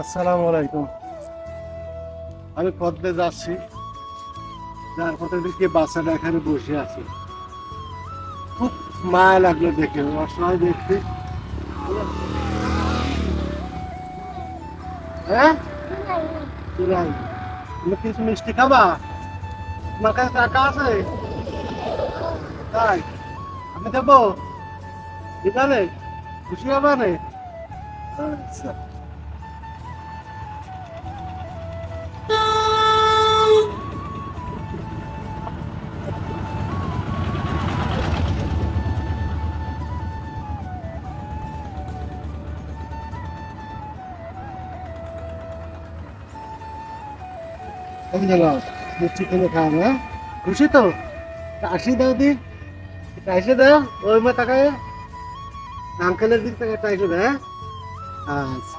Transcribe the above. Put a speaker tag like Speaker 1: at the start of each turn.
Speaker 1: আসসালামু আলাইকুম। আমি পদ্মে যাচ্ছি, যার পথে দেখি বাচ্চাটা এখানে বসে আছে। খুব মায়া লাগলো দেখে, অসহায় দেখতে। হ্যাঁ, চুলাই। তুমি কিছু মিষ্টি খাবা? তোমার কাছে টাকা আছে? তাই আমি দেবো? দিবানে? খুশি হবানে? আচ্ছা। এই গেল, মিষ্টি কিনে খাও না? খুশি তো? কাশি দাও দি, কাশি দাও। ওই মা তাকায় আঙ্কেলের দিক থেকে টাইসে দেয়। হ্যাঁ, আচ্ছা।